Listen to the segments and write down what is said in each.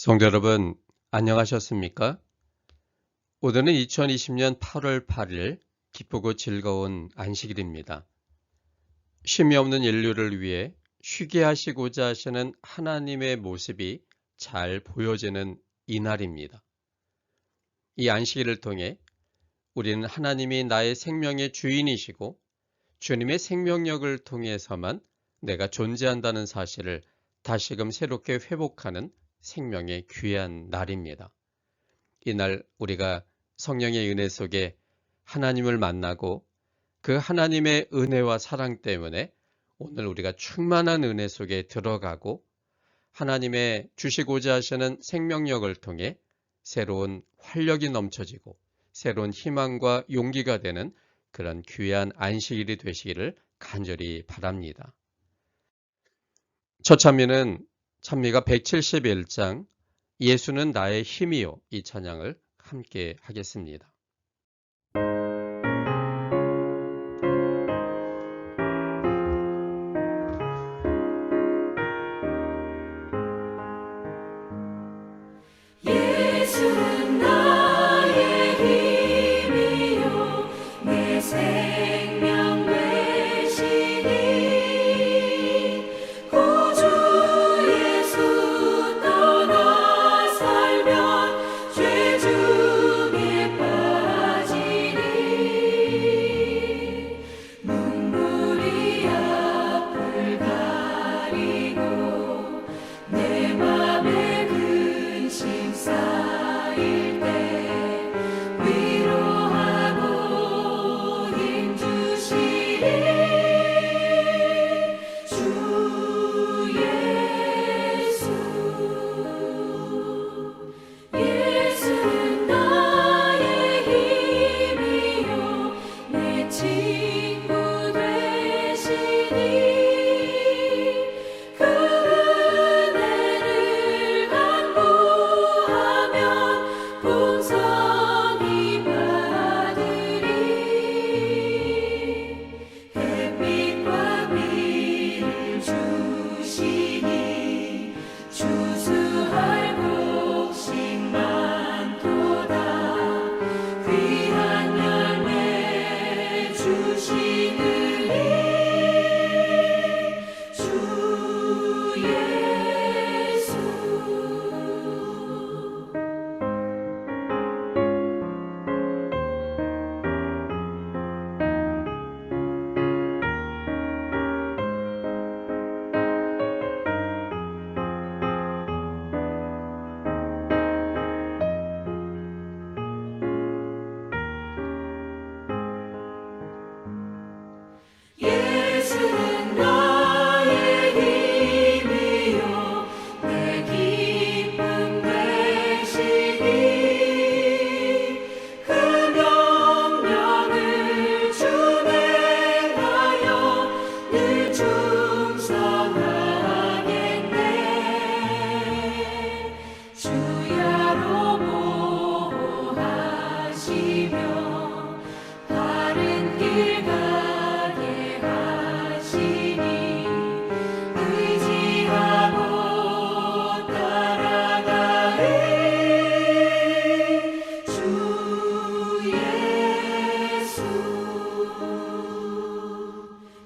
성도 여러분, 안녕하셨습니까? 오늘은 2020년 8월 8일 기쁘고 즐거운 안식일입니다. 쉼이 없는 인류를 위해 쉬게 하시고자 하시는 하나님의 모습이 잘 보여지는 이날입니다. 이 안식일을 통해 우리는 하나님이 나의 생명의 주인이시고 주님의 생명력을 통해서만 내가 존재한다는 사실을 다시금 새롭게 회복하는 생명의 귀한 날입니다. 이날 우리가 성령의 은혜 속에 하나님을 만나고 그 하나님의 은혜와 사랑 때문에 오늘 우리가 충만한 은혜 속에 들어가고 하나님의 주시고자 하시는 생명력을 통해 새로운 활력이 넘쳐지고 새로운 희망과 용기가 되는 그런 귀한 안식일이 되시기를 간절히 바랍니다. 첫 찬미는 찬미가 171장 예수는 나의 힘이요, 이 찬양을 함께 하겠습니다. 예수는 나의 힘이요 내 생명 되시니 구주 예수 떠나 살면 죄 중에 빠지니 눈물이 앞을 가리고 내 맘에 근심 쌓일 때 위로하고 힘 주시리 주 예수. 예수는 나의 힘이요 내 친구 되시니 그 은혜를 간구하면 풍성히 받으리 햇빛과 비를 주시니 추수할 곡식 많도다 귀한 열매 주시느니 주 예수. 예수는 나의 힘이요 내 기쁨 되시니 그 명령을 준행하여 늘 충성하겠네 주야로 보호하시며 바른 길 가게 하시니 의지하고 따라가리 주 예수.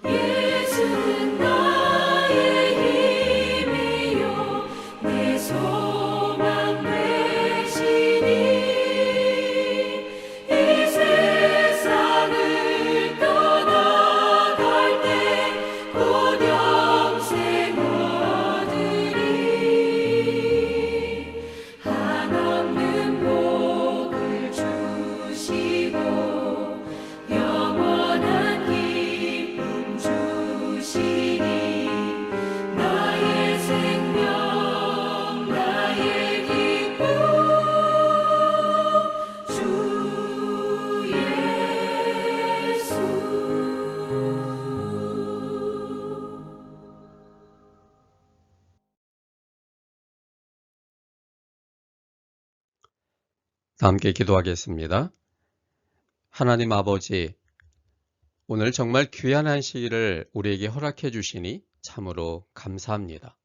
예수는 나의 힘이요 내 소망 되시니 이 세상을 떠나갈 때 곧 영생 얻으리 한없는 복을 주시고 영원한 기쁨 주시니 나의 생명 나의 기쁨 주 예수. 함께 기도하겠습니다. 하나님 아버지, 오늘 정말 귀한 안식일을 우리에게 허락해 주시니 참으로 감사합니다.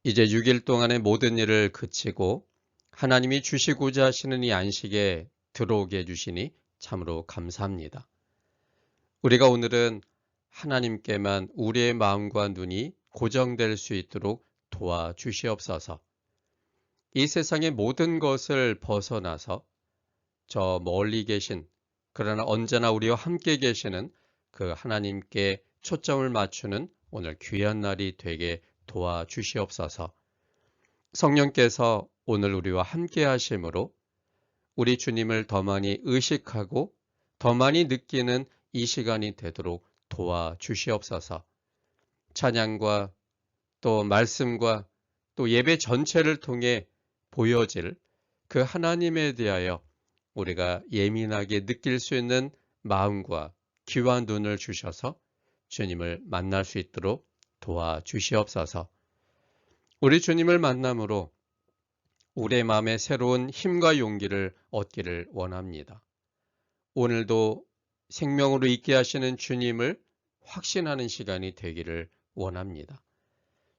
이제 6일 동안의 모든 일을 그치고 하나님이 주시고자 하시는 이 안식에 들어오게 해주시니 참으로 감사합니다. 우리가 오늘은 하나님께만 우리의 마음과 눈이 고정될 수 있도록 도와주시옵소서. 이 세상의 모든 것을 벗어나서 저 멀리 계신, 그러나 언제나 우리와 함께 계시는 그 하나님께 초점을 맞추는 오늘 귀한 날이 되게 도와주시옵소서. 성령께서 오늘 우리와 함께 하심으로 우리 주님을 더 많이 의식하고 더 많이 느끼는 이 시간이 되도록 도와주시옵소서. 찬양과 또 말씀과 또 예배 전체를 통해 보여질 그 하나님에 대하여 우리가 예민하게 느낄 수 있는 마음과 귀와 눈을 주셔서 주님을 만날 수 있도록 도와주시옵소서. 우리 주님을 만남으로 우리의 마음에 새로운 힘과 용기를 얻기를 원합니다. 오늘도 생명으로 있게 하시는 주님을 확신하는 시간이 되기를 원합니다.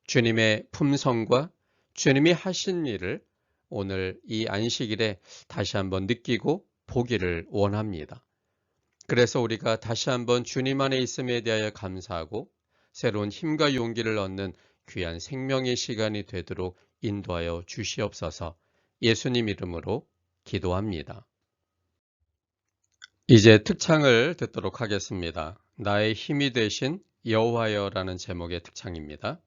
주님의 품성과 주님이 하신 일을 오늘 이 안식일에 다시 한번 느끼고 보기를 원합니다. 그래서 우리가 다시 한번 주님 안에 있음에 대하여 감사하고 새로운 힘과 용기를 얻는 귀한 생명의 시간이 되도록 인도하여 주시옵소서. 예수님 이름으로 기도합니다. 이제 특창을 듣도록 하겠습니다. 나의 힘이 되신 여호와여라는 제목의 특창입니다.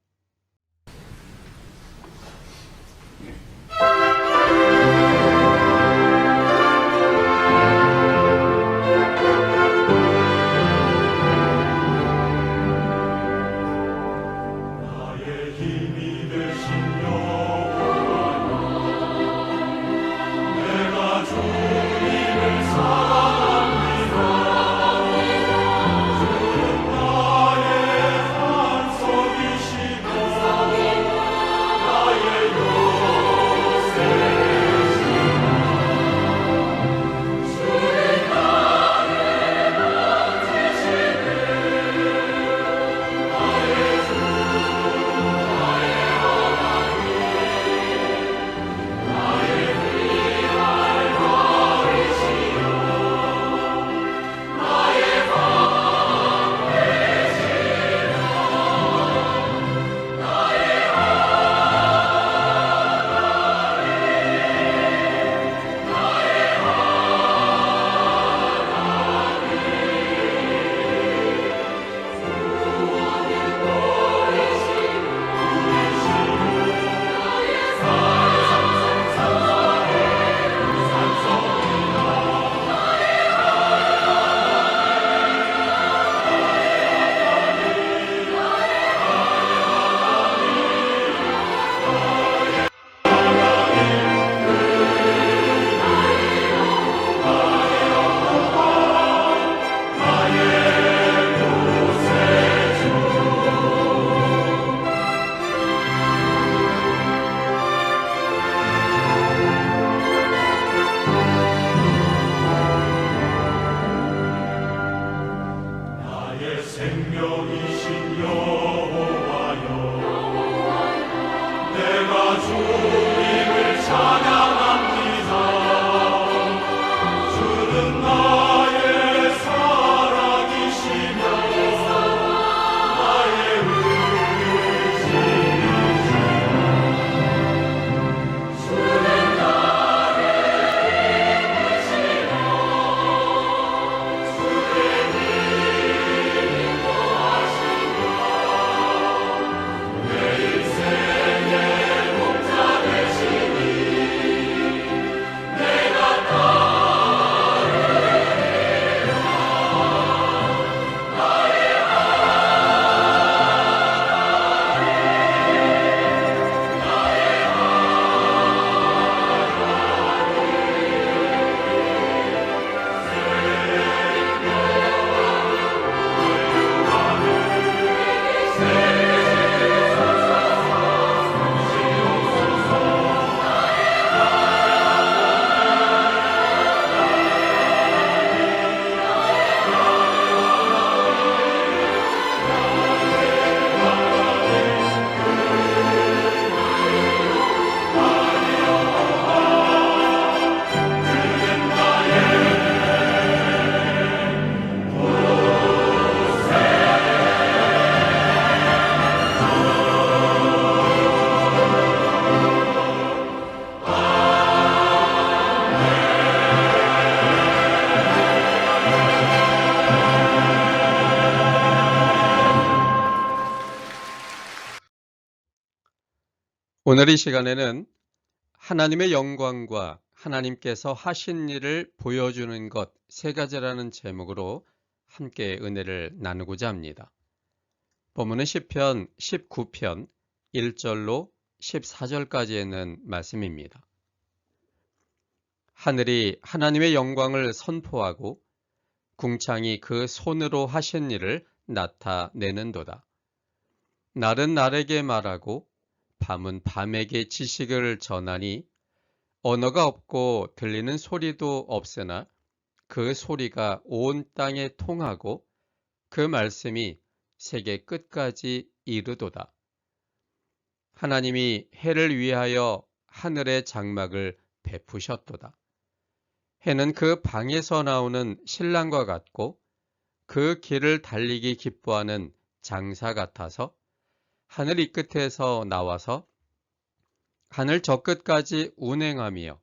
오늘 이 시간에는 하나님의 영광과 하나님께서 하신 일을 보여주는 것 세 가지라는 제목으로 함께 은혜를 나누고자 합니다. 본문은 시편 19편 1절로 14절까지에 있는 말씀입니다. 하늘이 하나님의 영광을 선포하고 궁창이 그 손으로 하신 일을 나타내는도다. 날은 날에게 말하고 밤은 밤에게 지식을 전하니 언어가 없고 들리는 소리도 없으나 그 소리가 온 땅에 통하고 그 말씀이 세계 끝까지 이르도다. 하나님이 해를 위하여 하늘의 장막을 베푸셨도다. 해는 그 방에서 나오는 신랑과 같고 그 길을 달리기 기뻐하는 장사 같아서 하늘 이 끝에서 나와서 하늘 저 끝까지 운행하며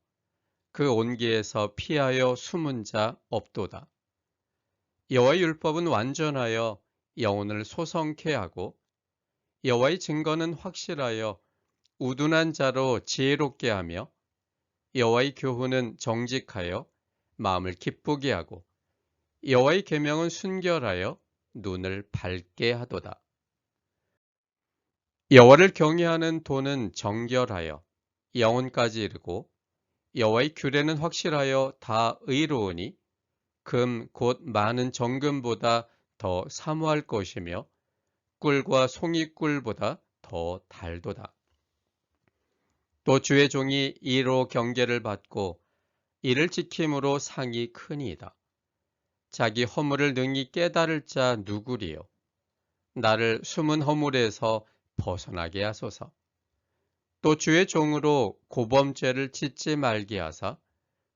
그 온기에서 피하여 숨은 자 없도다. 여호와의 율법은 완전하여 영혼을 소성케 하고 여호와의 증거는 확실하여 우둔한 자로 지혜롭게 하며 여호와의 교훈은 정직하여 마음을 기쁘게 하고 여호와의 계명은 순결하여 눈을 밝게 하도다. 여호와를 경외하는 도는 정결하여 영혼까지 이르고 여호와의 규례는 확실하여 다 의로우니 금 곧 많은 정금보다 더 사모할 것이며 꿀과 송이꿀보다 더 달도다. 또 주의 종이 이로 경계를 받고 이를 지킴으로 상이 크니이다. 자기 허물을 능히 깨달을 자 누구리요? 나를 숨은 허물에서 벗어나게 하소서. 또 주의 종으로 고범죄를 짓지 말게 하사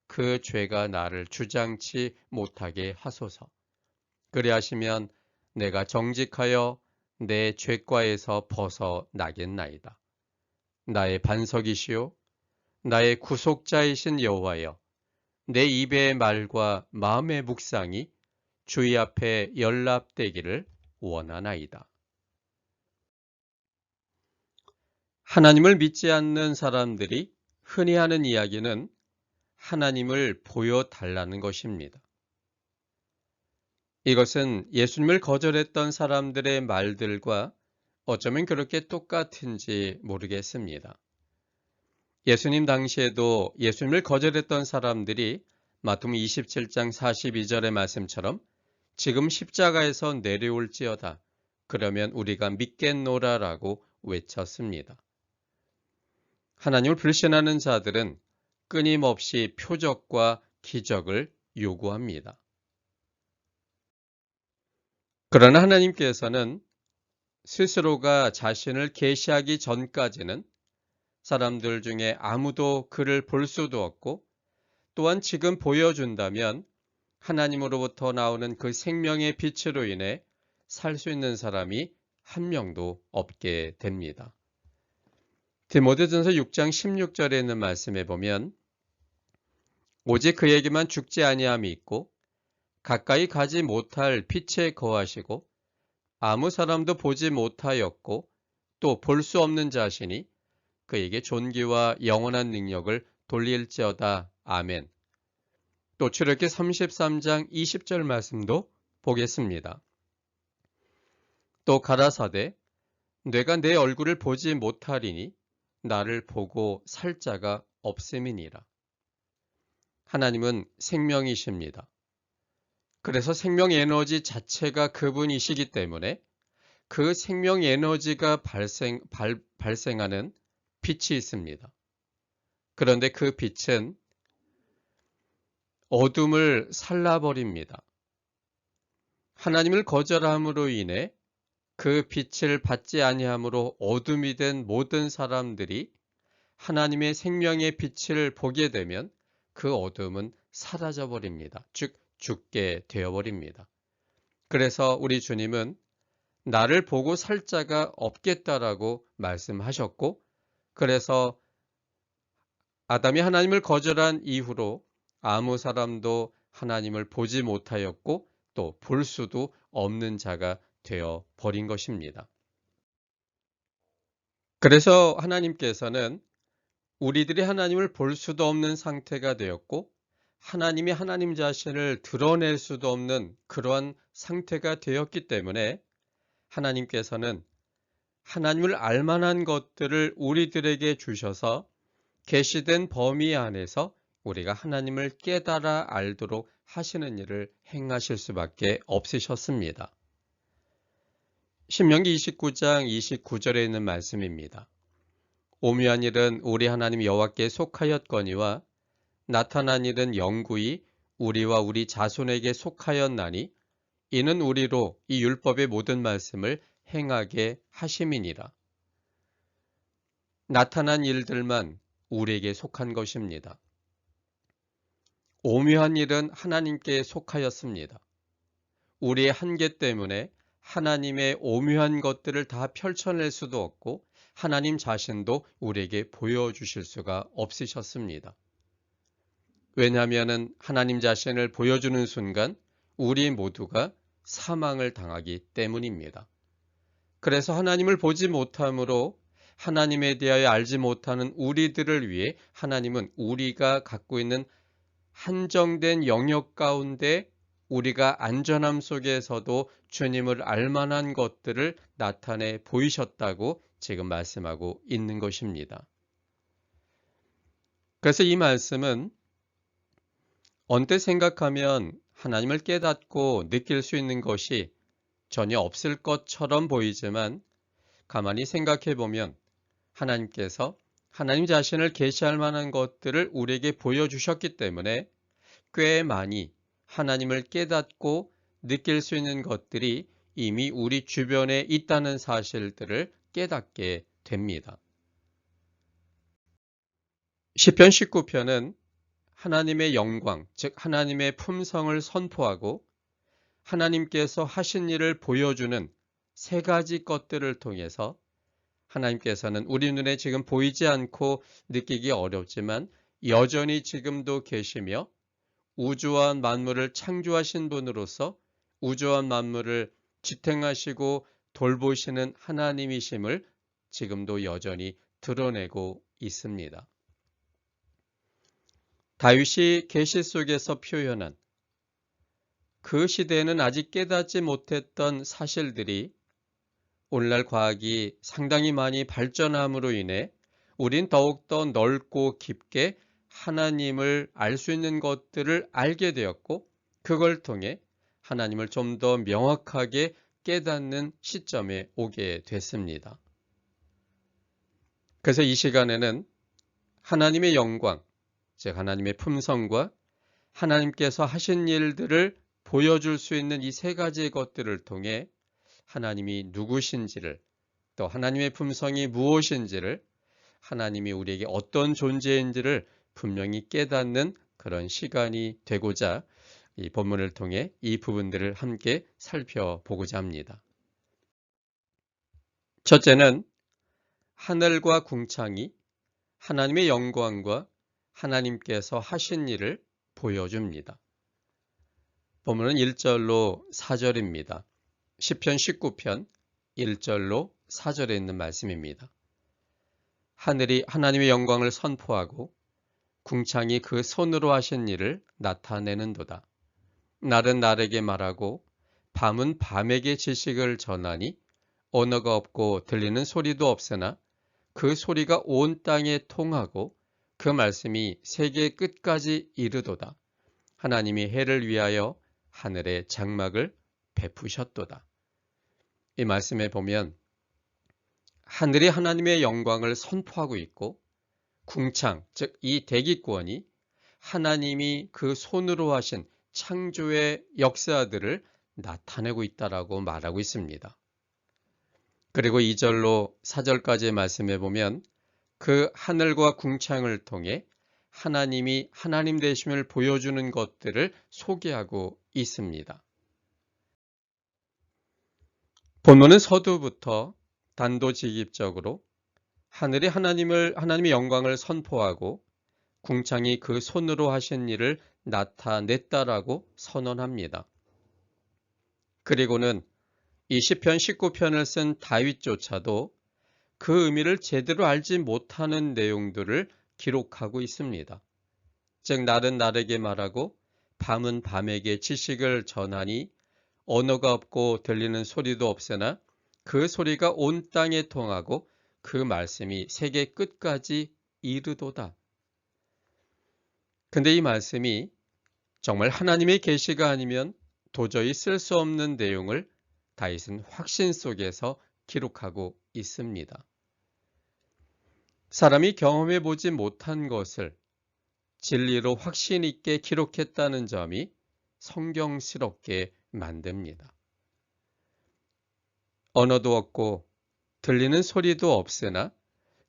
그 죄가 나를 주장치 못하게 하소서. 그리하시면 내가 정직하여 내 죄과에서 벗어나겠나이다. 나의 반석이시요 나의 구속자이신 여호와여, 내 입의 말과 마음의 묵상이 주의 앞에 연락되기를 원하나이다. 하나님을 믿지 않는 사람들이 흔히 하는 이야기는 하나님을 보여달라는 것입니다. 이것은 예수님을 거절했던 사람들의 말들과 어쩌면 그렇게 똑같은지 모르겠습니다. 예수님 당시에도 예수님을 거절했던 사람들이 마태복음 27장 42절의 말씀처럼 지금 십자가에서 내려올지어다. 그러면 우리가 믿겠노라라고 외쳤습니다. 하나님을 불신하는 자들은 끊임없이 표적과 기적을 요구합니다. 그러나 하나님께서는 스스로가 자신을 계시하기 전까지는 사람들 중에 아무도 그를 볼 수도 없고 또한 지금 보여준다면 하나님으로부터 나오는 그 생명의 빛으로 인해 살 수 있는 사람이 한 명도 없게 됩니다. 디모데전서 6장 16절에 있는 말씀에 보면 오직 그에게만 죽지 아니함이 있고 가까이 가지 못할 빛에 거하시고 아무 사람도 보지 못하였고 또 볼 수 없는 자신이 그에게 존귀와 영원한 능력을 돌릴지어다. 아멘. 또 출애굽기 33장 20절 말씀도 보겠습니다. 또 가라사대 내가 내 얼굴을 보지 못하리니 나를 보고 살 자가 없음이니라. 하나님은 생명이십니다. 그래서 생명 에너지 자체가 그분이시기 때문에 그 생명 에너지가 발생하는 빛이 있습니다. 그런데 그 빛은 어둠을 살라버립니다. 하나님을 거절함으로 인해 그 빛을 받지 아니함으로 어둠이 된 모든 사람들이 하나님의 생명의 빛을 보게 되면 그 어둠은 사라져 버립니다. 즉 죽게 되어버립니다. 그래서 우리 주님은 나를 보고 살 자가 없겠다라고 말씀하셨고, 그래서 아담이 하나님을 거절한 이후로 아무 사람도 하나님을 보지 못하였고 또 볼 수도 없는 자가 되어 버린 것입니다. 그래서 하나님께서는 우리들이 하나님을 볼 수도 없는 상태가 되었고 하나님이 하나님 자신을 드러낼 수도 없는 그러한 상태가 되었기 때문에 하나님께서는 하나님을 알 만한 것들을 우리들에게 주셔서 계시된 범위 안에서 우리가 하나님을 깨달아 알도록 하시는 일을 행하실 수밖에 없으셨습니다. 신명기 29장 29절에 있는 말씀입니다. 오묘한 일은 우리 하나님 여호와께 속하였거니와 나타난 일은 영구히 우리와 우리 자손에게 속하였나니 이는 우리로 이 율법의 모든 말씀을 행하게 하심이니라. 나타난 일들만 우리에게 속한 것입니다. 오묘한 일은 하나님께 속하였습니다. 우리의 한계 때문에 하나님의 오묘한 것들을 다 펼쳐낼 수도 없고 하나님 자신도 우리에게 보여주실 수가 없으셨습니다. 왜냐하면 하나님 자신을 보여주는 순간 우리 모두가 사망을 당하기 때문입니다. 그래서 하나님을 보지 못함으로 하나님에 대하여 알지 못하는 우리들을 위해 하나님은 우리가 갖고 있는 한정된 영역 가운데 우리가 안전함 속에서도 주님을 알 만한 것들을 나타내 보이셨다고 지금 말씀하고 있는 것입니다. 그래서 이 말씀은 언뜻 생각하면 하나님을 깨닫고 느낄 수 있는 것이 전혀 없을 것처럼 보이지만 가만히 생각해 보면 하나님께서 하나님 자신을 계시할 만한 것들을 우리에게 보여주셨기 때문에 꽤 많이 하나님을 깨닫고 느낄 수 있는 것들이 이미 우리 주변에 있다는 사실들을 깨닫게 됩니다. 시편 19편은 하나님의 영광, 즉 하나님의 품성을 선포하고 하나님께서 하신 일을 보여주는 세 가지 것들을 통해서 하나님께서는 우리 눈에 지금 보이지 않고 느끼기 어렵지만 여전히 지금도 계시며 우주와 만물을 창조하신 분으로서 우주와 만물을 지탱하시고 돌보시는 하나님이심을 지금도 여전히 드러내고 있습니다. 다윗이 계시 속에서 표현한 그 시대에는 아직 깨닫지 못했던 사실들이 오늘날 과학이 상당히 많이 발전함으로 인해 우린 더욱더 넓고 깊게 하나님을 알 수 있는 것들을 알게 되었고 그걸 통해 하나님을 좀 더 명확하게 깨닫는 시점에 오게 됐습니다. 그래서 이 시간에는 하나님의 영광, 즉 하나님의 품성과 하나님께서 하신 일들을 보여줄 수 있는 이 세 가지의 것들을 통해 하나님이 누구신지를 또 하나님의 품성이 무엇인지를 하나님이 우리에게 어떤 존재인지를 분명히 깨닫는 그런 시간이 되고자 이 본문을 통해 이 부분들을 함께 살펴보고자 합니다. 첫째는 하늘과 궁창이 하나님의 영광과 하나님께서 하신 일을 보여줍니다. 본문은 1절로 4절입니다. 시편 19편 1절로 4절에 있는 말씀입니다. 하늘이 하나님의 영광을 선포하고 궁창이 그 손으로 하신 일을 나타내는도다. 날은 날에게 말하고 밤은 밤에게 지식을 전하니 언어가 없고 들리는 소리도 없으나 그 소리가 온 땅에 통하고 그 말씀이 세계 끝까지 이르도다. 하나님이 해를 위하여 하늘의 장막을 베푸셨도다. 이 말씀에 보면 하늘이 하나님의 영광을 선포하고 있고 궁창, 즉 이 대기권이 하나님이 그 손으로 하신 창조의 역사들을 나타내고 있다라고 말하고 있습니다. 그리고 2절로 4절까지의 말씀에 보면 그 하늘과 궁창을 통해 하나님이 하나님 되심을 보여주는 것들을 소개하고 있습니다. 본문은 서두부터 단도직입적으로 하늘이 하나님의 영광을 선포하고 궁창이 그 손으로 하신 일을 나타냈다라고 선언합니다. 그리고는 이 시편 19편을 쓴 다윗조차도 그 의미를 제대로 알지 못하는 내용들을 기록하고 있습니다. 즉 날은 날에게 말하고 밤은 밤에게 지식을 전하니 언어가 없고 들리는 소리도 없으나 그 소리가 온 땅에 통하고 그 말씀이 세계 끝까지 이르도다. 근데 이 말씀이 정말 하나님의 계시가 아니면 도저히 쓸 수 없는 내용을 다윗은 확신 속에서 기록하고 있습니다. 사람이 경험해 보지 못한 것을 진리로 확신 있게 기록했다는 점이 성경스럽게 만듭니다. 언어도 없고 들리는 소리도 없으나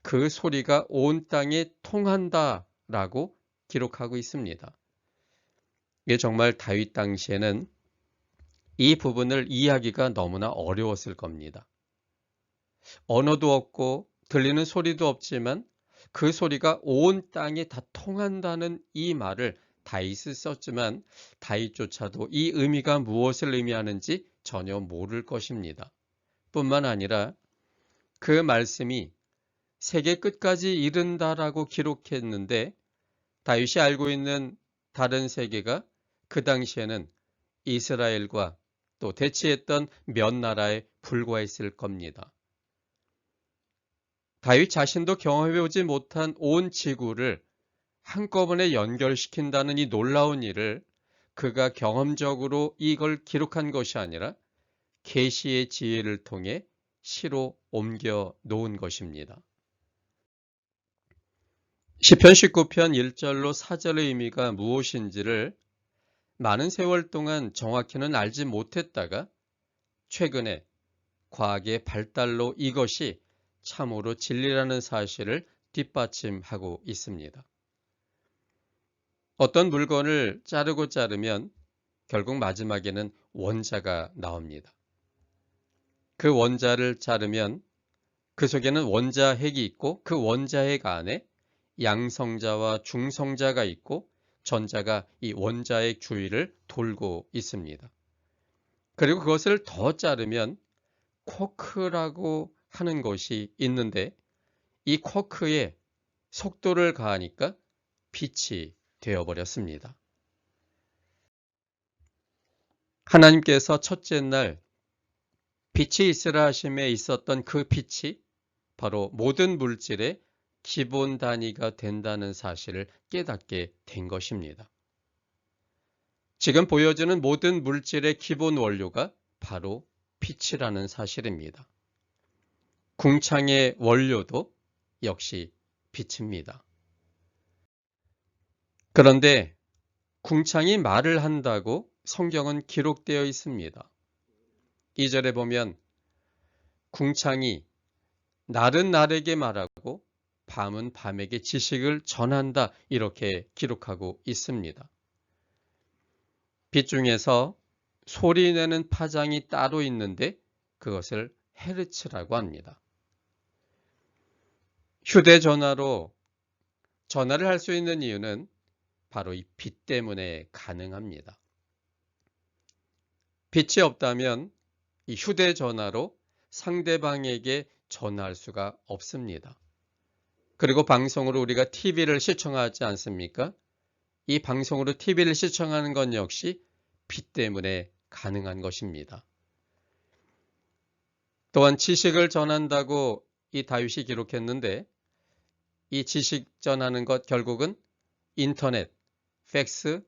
그 소리가 온 땅에 통한다라고 기록하고 있습니다. 이게 정말 다윗 당시에는 이 부분을 이해하기가 너무나 어려웠을 겁니다. 언어도 없고 들리는 소리도 없지만 그 소리가 온 땅에 다 통한다는 이 말을 다윗이 썼지만 다윗조차도 이 의미가 무엇을 의미하는지 전혀 모를 것입니다. 뿐만 아니라 그 말씀이 세계 끝까지 이른다라고 기록했는데 다윗이 알고 있는 다른 세계가 그 당시에는 이스라엘과 또 대치했던 몇 나라에 불과했을 겁니다. 다윗 자신도 경험해보지 못한 온 지구를 한꺼번에 연결시킨다는 이 놀라운 일을 그가 경험적으로 이걸 기록한 것이 아니라 계시의 지혜를 통해 시로 옮겨 놓은 것입니다. 시편 19편 1절로 4절의 의미가 무엇인지를 많은 세월 동안 정확히는 알지 못했다가 최근에 과학의 발달로 이것이 참으로 진리라는 사실을 뒷받침하고 있습니다. 어떤 물건을 자르면 결국 마지막에는 원자가 나옵니다. 그 원자를 자르면 그 속에는 원자핵이 있고 그 원자핵 안에 양성자와 중성자가 있고 전자가 이 원자핵 주위를 돌고 있습니다. 그리고 그것을 더 자르면 쿼크라고 하는 것이 있는데 이 쿼크에 속도를 가하니까 빛이 되어버렸습니다. 하나님께서 첫째 날 빛이 있으라 하심에 있었던 그 빛이 바로 모든 물질의 기본 단위가 된다는 사실을 깨닫게 된 것입니다. 지금 보여지는 모든 물질의 기본 원료가 바로 빛이라는 사실입니다. 궁창의 원료도 역시 빛입니다. 그런데 궁창이 말을 한다고 성경은 기록되어 있습니다. 2절에 보면 궁창이 날은 날에게 말하고 밤은 밤에게 지식을 전한다 이렇게 기록하고 있습니다. 빛 중에서 소리내는 파장이 따로 있는데 그것을 헤르츠라고 합니다. 휴대전화로 전화를 할 수 있는 이유는 바로 이 빛 때문에 가능합니다. 빛이 없다면 이 휴대전화로 상대방에게 전화할 수가 없습니다. 그리고 방송으로 우리가 TV를 시청하지 않습니까? 이 방송으로 TV를 시청하는 건 역시 빛 때문에 가능한 것입니다. 또한 지식을 전한다고 이 다윗이 기록했는데 이 지식 전하는 것 결국은 인터넷, 팩스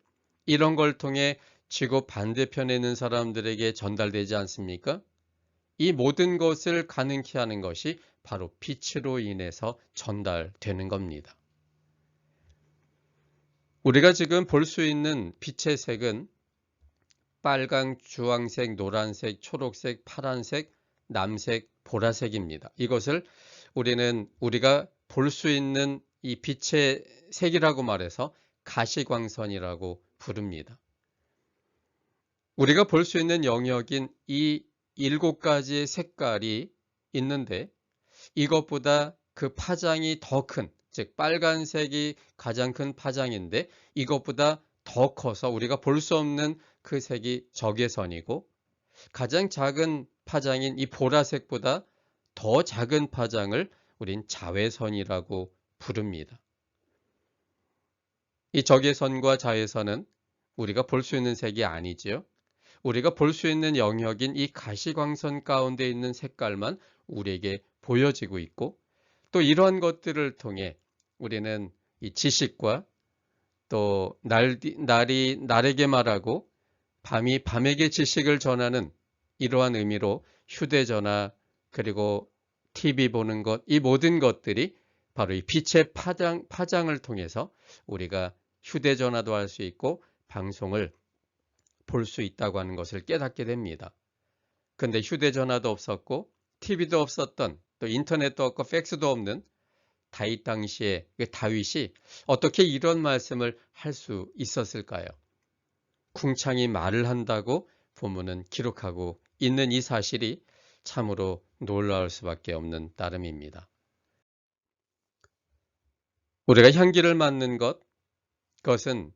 이런 걸 통해 지구 반대편에 있는 사람들에게 전달되지 않습니까? 이 모든 것을 가능케 하는 것이 바로 빛으로 인해서 전달되는 겁니다. 우리가 지금 볼 수 있는 빛의 색은 빨강, 주황색, 노란색, 초록색, 파란색, 남색, 보라색입니다. 이것을 우리가 볼 수 있는 이 빛의 색이라고 말해서 가시광선이라고 부릅니다. 우리가 볼 수 있는 영역인 이 7가지의 색깔이 있는데 이것보다 그 파장이 더 큰, 즉 빨간색이 가장 큰 파장인데 이것보다 더 커서 우리가 볼 수 없는 그 색이 적외선이고 가장 작은 파장인 이 보라색보다 더 작은 파장을 우린 자외선이라고 부릅니다. 이 적외선과 자외선은 우리가 볼 수 있는 색이 아니지요. 우리가 볼 수 있는 영역인 이 가시광선 가운데 있는 색깔만 우리에게 보여지고 있고, 또 이러한 것들을 통해 우리는 이 지식과 또 날이 날에게 말하고 밤이 밤에게 지식을 전하는 이러한 의미로 휴대전화 그리고 TV 보는 것, 이 모든 것들이 바로 이 빛의 파장을 통해서 우리가 휴대전화도 할 수 있고 방송을 볼 수 있다고 하는 것을 깨닫게 됩니다. 근데 휴대전화도 없었고 TV도 없었던, 또 인터넷도 없고 팩스도 없는 다윗 당시에 다윗이 어떻게 이런 말씀을 할 수 있었을까요? 궁창이 말을 한다고 본문은 기록하고 있는 이 사실이 참으로 놀라울 수밖에 없는 따름입니다. 우리가 향기를 맡는 그것은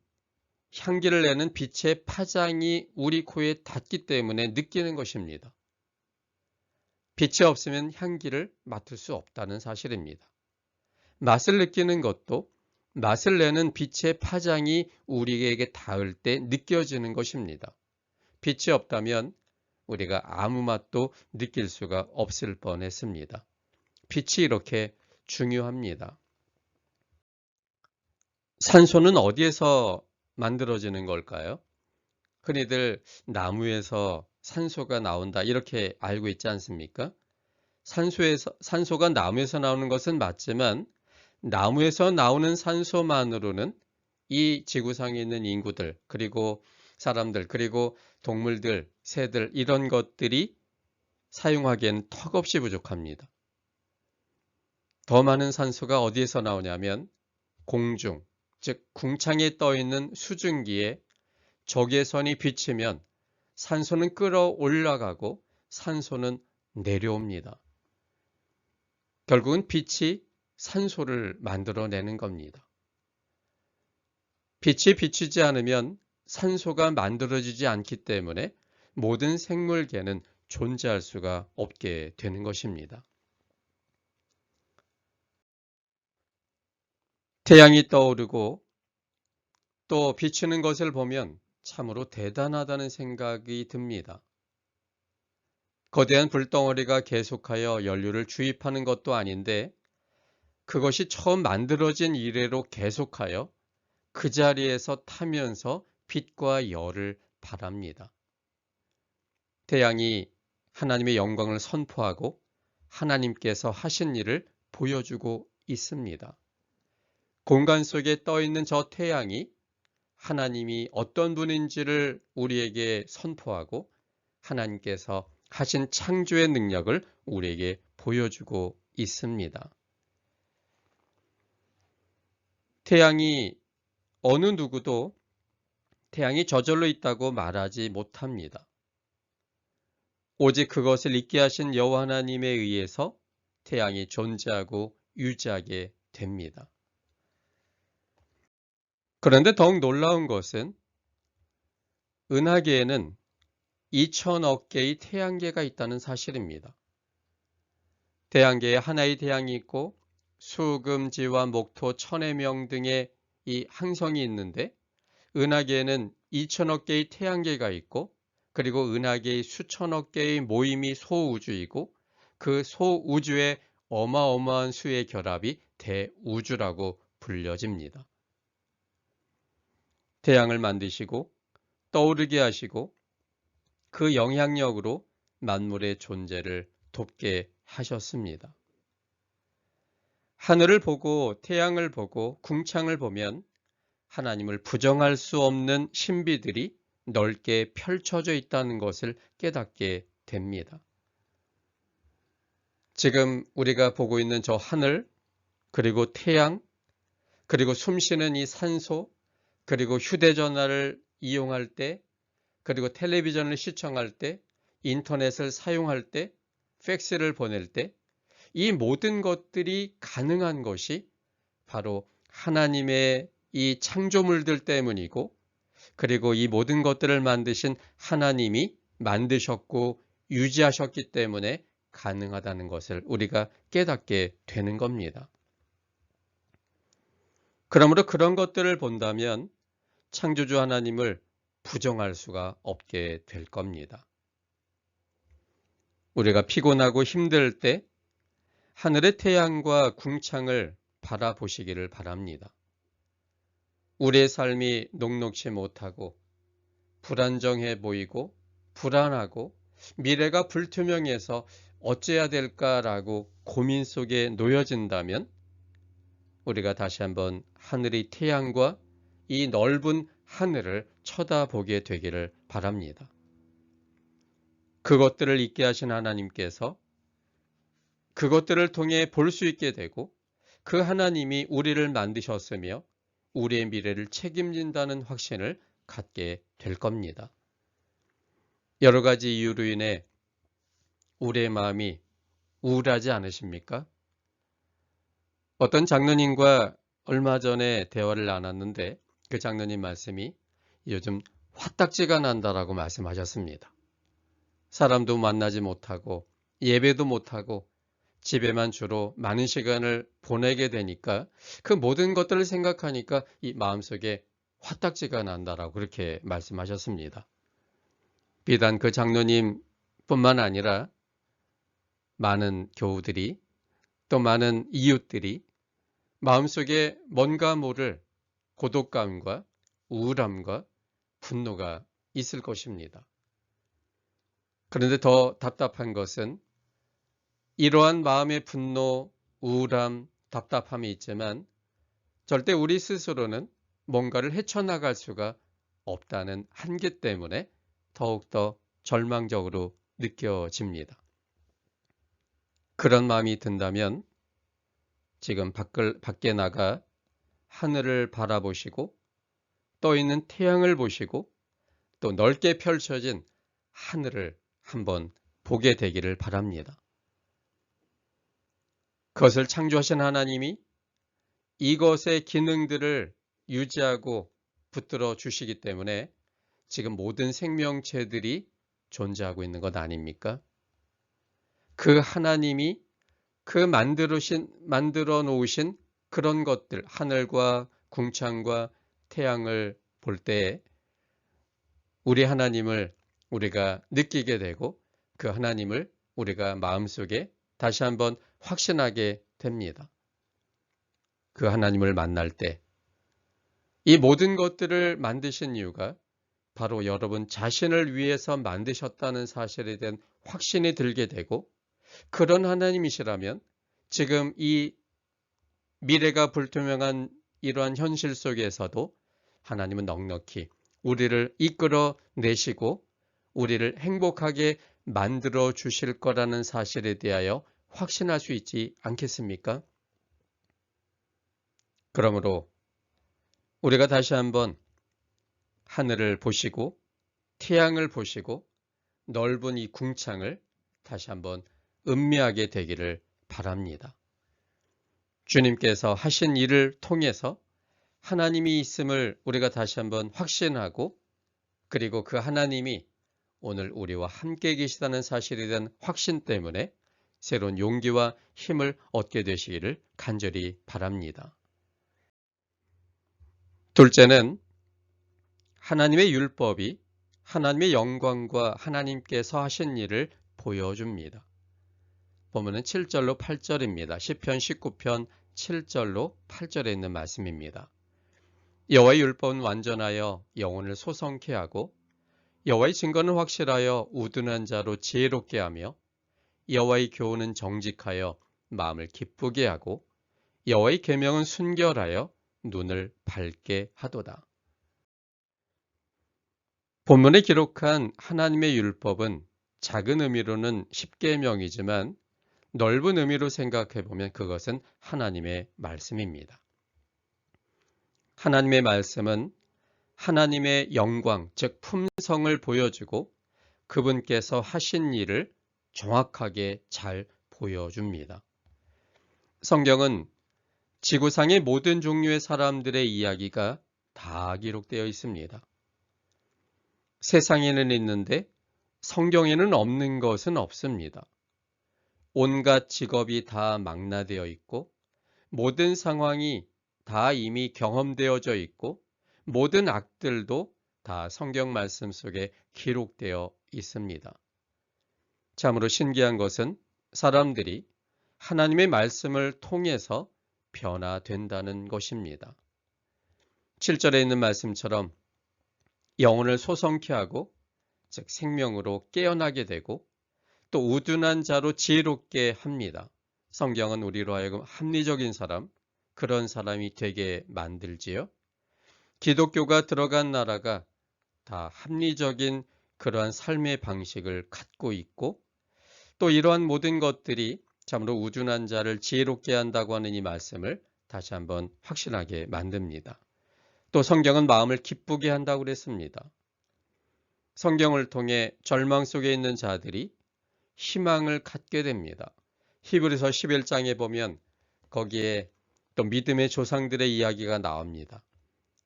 향기를 내는 빛의 파장이 우리 코에 닿기 때문에 느끼는 것입니다. 빛이 없으면 향기를 맡을 수 없다는 사실입니다. 맛을 느끼는 것도 맛을 내는 빛의 파장이 우리에게 닿을 때 느껴지는 것입니다. 빛이 없다면 우리가 아무 맛도 느낄 수가 없을 뻔했습니다. 빛이 이렇게 중요합니다. 산소는 어디에서 만들어지는 걸까요? 흔히들 나무에서 산소가 나온다 이렇게 알고 있지 않습니까? 산소가 나무에서 나오는 것은 맞지만 나무에서 나오는 산소만으로는 이 지구상에 있는 인구들, 그리고 사람들, 그리고 동물들, 새들 이런 것들이 사용하기엔 턱없이 부족합니다. 더 많은 산소가 어디에서 나오냐면 공중, 즉 궁창에 떠 있는 수증기에 적외선이 비치면 산소는 끌어올라가고 산소는 내려옵니다. 결국은 빛이 산소를 만들어내는 겁니다. 빛이 비치지 않으면 산소가 만들어지지 않기 때문에 모든 생물계는 존재할 수가 없게 되는 것입니다. 태양이 떠오르고 또 비추는 것을 보면 참으로 대단하다는 생각이 듭니다. 거대한 불덩어리가 계속하여 연료를 주입하는 것도 아닌데 그것이 처음 만들어진 이래로 계속하여 그 자리에서 타면서 빛과 열을 발합니다. 태양이 하나님의 영광을 선포하고 하나님께서 하신 일을 보여주고 있습니다. 공간 속에 떠 있는 저 태양이 하나님이 어떤 분인지를 우리에게 선포하고 하나님께서 하신 창조의 능력을 우리에게 보여주고 있습니다. 태양이 어느 누구도 태양이 저절로 있다고 말하지 못합니다. 오직 그것을 있게 하신 여호와 하나님에 의해서 태양이 존재하고 유지하게 됩니다. 그런데 더욱 놀라운 것은 은하계에는 2천억 개의 태양계가 있다는 사실입니다. 태양계에 하나의 태양이 있고 수금지와 목토, 천해명 등의 이 항성이 있는데 은하계에는 2천억 개의 태양계가 있고 그리고 은하계의 수천억 개의 모임이 소우주이고 그 소우주의 어마어마한 수의 결합이 대우주라고 불려집니다. 태양을 만드시고 떠오르게 하시고 그 영향력으로 만물의 존재를 돕게 하셨습니다. 하늘을 보고 태양을 보고 궁창을 보면 하나님을 부정할 수 없는 신비들이 넓게 펼쳐져 있다는 것을 깨닫게 됩니다. 지금 우리가 보고 있는 저 하늘, 그리고 태양, 그리고 숨쉬는 이 산소, 그리고 휴대전화를 이용할 때, 그리고 텔레비전을 시청할 때, 인터넷을 사용할 때, 팩스를 보낼 때, 이 모든 것들이 가능한 것이 바로 하나님의 이 창조물들 때문이고, 그리고 이 모든 것들을 만드신 하나님이 만드셨고 유지하셨기 때문에 가능하다는 것을 우리가 깨닫게 되는 겁니다. 그러므로 그런 것들을 본다면 창조주 하나님을 부정할 수가 없게 될 겁니다. 우리가 피곤하고 힘들 때 하늘의 태양과 궁창을 바라보시기를 바랍니다. 우리의 삶이 녹록치 못하고 불안정해 보이고 불안하고 미래가 불투명해서 어찌해야 될까라고 고민 속에 놓여진다면 우리가 다시 한번 하늘의 태양과 이 넓은 하늘을 쳐다보게 되기를 바랍니다. 그것들을 있게 하신 하나님께서 그것들을 통해 볼 수 있게 되고 그 하나님이 우리를 만드셨으며 우리의 미래를 책임진다는 확신을 갖게 될 겁니다. 여러 가지 이유로 인해 우리의 마음이 우울하지 않으십니까? 어떤 장로님과 얼마 전에 대화를 나눴는데 그 장로님 말씀이 요즘 화딱지가 난다라고 말씀하셨습니다. 사람도 만나지 못하고 예배도 못하고 집에만 주로 많은 시간을 보내게 되니까 그 모든 것들을 생각하니까 이 마음속에 화딱지가 난다라고 그렇게 말씀하셨습니다. 비단 그 장로님뿐만 아니라 많은 교우들이 또 많은 이웃들이 마음속에 뭔가 모를 고독감과 우울함과 분노가 있을 것입니다. 그런데 더 답답한 것은 이러한 마음의 분노, 우울함, 답답함이 있지만 절대 우리 스스로는 뭔가를 헤쳐나갈 수가 없다는 한계 때문에 더욱더 절망적으로 느껴집니다. 그런 마음이 든다면 지금 밖에 나가 하늘을 바라보시고 떠있는 태양을 보시고 또 넓게 펼쳐진 하늘을 한번 보게 되기를 바랍니다. 그것을 창조하신 하나님이 이것의 기능들을 유지하고 붙들어 주시기 때문에 지금 모든 생명체들이 존재하고 있는 것 아닙니까? 그 하나님이 그 만들어 놓으신 그런 것들, 하늘과 궁창과 태양을 볼 때 우리 하나님을 우리가 느끼게 되고 그 하나님을 우리가 마음속에 다시 한번 확신하게 됩니다. 그 하나님을 만날 때 이 모든 것들을 만드신 이유가 바로 여러분 자신을 위해서 만드셨다는 사실에 대한 확신이 들게 되고 그런 하나님이시라면 지금 이 미래가 불투명한 이러한 현실 속에서도 하나님은 넉넉히 우리를 이끌어 내시고 우리를 행복하게 만들어 주실 거라는 사실에 대하여 확신할 수 있지 않겠습니까? 그러므로 우리가 다시 한번 하늘을 보시고 태양을 보시고 넓은 이 궁창을 다시 한번 음미하게 되기를 바랍니다. 주님께서 하신 일을 통해서 하나님이 있음을 우리가 다시 한번 확신하고 그리고 그 하나님이 오늘 우리와 함께 계시다는 사실에 대한 확신 때문에 새로운 용기와 힘을 얻게 되시기를 간절히 바랍니다. 둘째는 하나님의 율법이 하나님의 영광과 하나님께서 하신 일을 보여줍니다. 본문은 7절로 8절입니다. 시편 19편 7절로 8절에 있는 말씀입니다. 여호와의 율법은 완전하여 영혼을 소성케 하고 여호와의 증거는 확실하여 우둔한 자로 지혜롭게 하며 여호와의 교훈은 정직하여 마음을 기쁘게 하고 여호와의 계명은 순결하여 눈을 밝게 하도다. 본문에 기록한 하나님의 율법은 작은 의미로는 10계명이지만 넓은 의미로 생각해 보면 그것은 하나님의 말씀입니다. 하나님의 말씀은 하나님의 영광, 즉 품성을 보여주고 그분께서 하신 일을 정확하게 잘 보여줍니다. 성경은 지구상의 모든 종류의 사람들의 이야기가 다 기록되어 있습니다. 세상에는 있는데 성경에는 없는 것은 없습니다. 온갖 직업이 다 망라되어 있고 모든 상황이 다 이미 경험되어져 있고 모든 악들도 다 성경 말씀 속에 기록되어 있습니다. 참으로 신기한 것은 사람들이 하나님의 말씀을 통해서 변화된다는 것입니다. 7절에 있는 말씀처럼 영혼을 소성케 하고 즉 생명으로 깨어나게 되고 또 우둔한 자로 지혜롭게 합니다. 성경은 우리로 하여금 합리적인 사람, 그런 사람이 되게 만들지요. 기독교가 들어간 나라가 다 합리적인 그러한 삶의 방식을 갖고 있고 또 이러한 모든 것들이 참으로 우둔한 자를 지혜롭게 한다고 하는 이 말씀을 다시 한번 확신하게 만듭니다. 또 성경은 마음을 기쁘게 한다고 그랬습니다. 성경을 통해 절망 속에 있는 자들이 희망을 갖게 됩니다. 히브리서 11장에 보면 거기에 또 믿음의 조상들의 이야기가 나옵니다.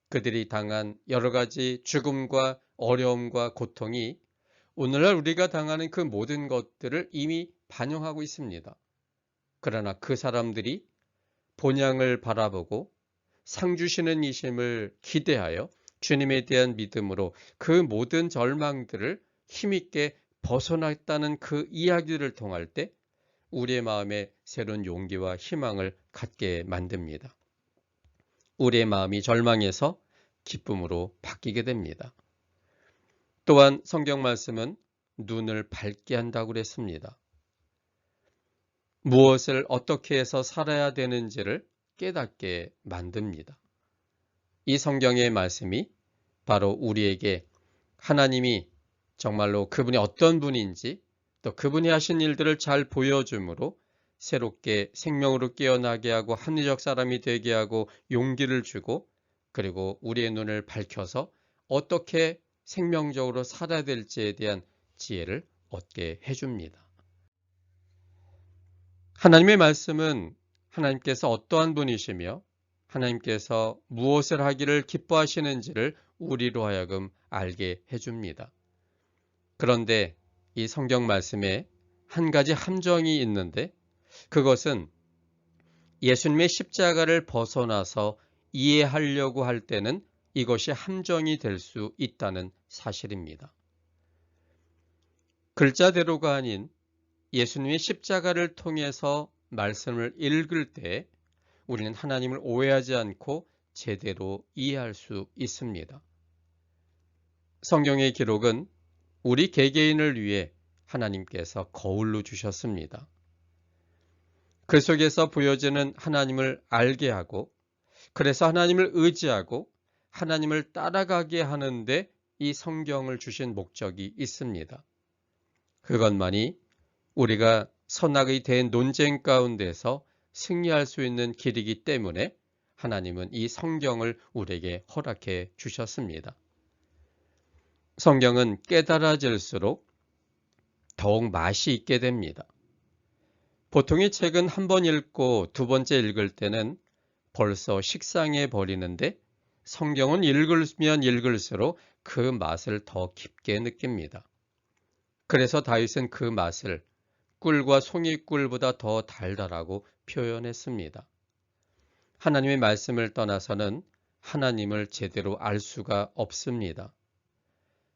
그들이 당한 여러 가지 죽음과 어려움과 고통이 오늘날 우리가 당하는 그 모든 것들을 이미 반영하고 있습니다. 그러나 그 사람들이 본향을 바라보고 상 주시는 이심을 기대하여 주님에 대한 믿음으로 그 모든 절망들을 힘있게 벗어났다는 그 이야기를 통할 때 우리의 마음에 새로운 용기와 희망을 갖게 만듭니다. 우리의 마음이 절망에서 기쁨으로 바뀌게 됩니다. 또한 성경 말씀은 눈을 밝게 한다고 그랬습니다. 무엇을 어떻게 해서 살아야 되는지를 깨닫게 만듭니다. 이 성경의 말씀이 바로 우리에게 하나님이 정말로 그분이 어떤 분인지 또 그분이 하신 일들을 잘 보여주므로 새롭게 생명으로 깨어나게 하고 합리적 사람이 되게 하고 용기를 주고 그리고 우리의 눈을 밝혀서 어떻게 생명적으로 살아야 될지에 대한 지혜를 얻게 해줍니다. 하나님의 말씀은 하나님께서 어떠한 분이시며 하나님께서 무엇을 하기를 기뻐하시는지를 우리로 하여금 알게 해줍니다. 그런데 이 성경 말씀에 한 가지 함정이 있는데 그것은 예수님의 십자가를 벗어나서 이해하려고 할 때는 이것이 함정이 될 수 있다는 사실입니다. 글자대로가 아닌 예수님의 십자가를 통해서 말씀을 읽을 때 우리는 하나님을 오해하지 않고 제대로 이해할 수 있습니다. 성경의 기록은 우리 개개인을 위해 하나님께서 거울로 주셨습니다. 그 속에서 보여지는 하나님을 알게 하고 그래서 하나님을 의지하고 하나님을 따라가게 하는데 이 성경을 주신 목적이 있습니다. 그것만이 우리가 선악의 대논쟁 가운데서 승리할 수 있는 길이기 때문에 하나님은 이 성경을 우리에게 허락해 주셨습니다. 성경은 깨달아질수록 더욱 맛이 있게 됩니다. 보통 이 책은 한 번 읽고 두 번째 읽을 때는 벌써 식상해 버리는데 성경은 읽으면 읽을수록 그 맛을 더 깊게 느낍니다. 그래서 다윗은 그 맛을 꿀과 송이꿀보다 더 달달하고 표현했습니다. 하나님의 말씀을 떠나서는 하나님을 제대로 알 수가 없습니다.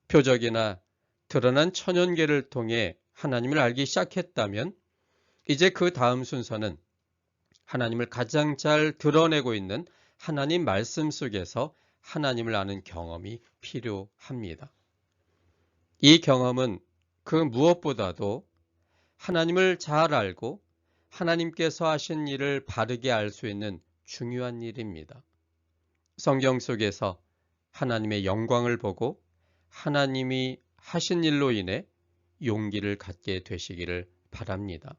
표적이나 드러난 천연계를 통해 하나님을 알기 시작했다면 이제 그 다음 순서는 하나님을 가장 잘 드러내고 있는 하나님 말씀 속에서 하나님을 아는 경험이 필요합니다. 이 경험은 그 무엇보다도 하나님을 잘 알고 하나님께서 하신 일을 바르게 알 수 있는 중요한 일입니다. 성경 속에서 하나님의 영광을 보고 하나님이 하신 일로 인해 용기를 갖게 되시기를 바랍니다.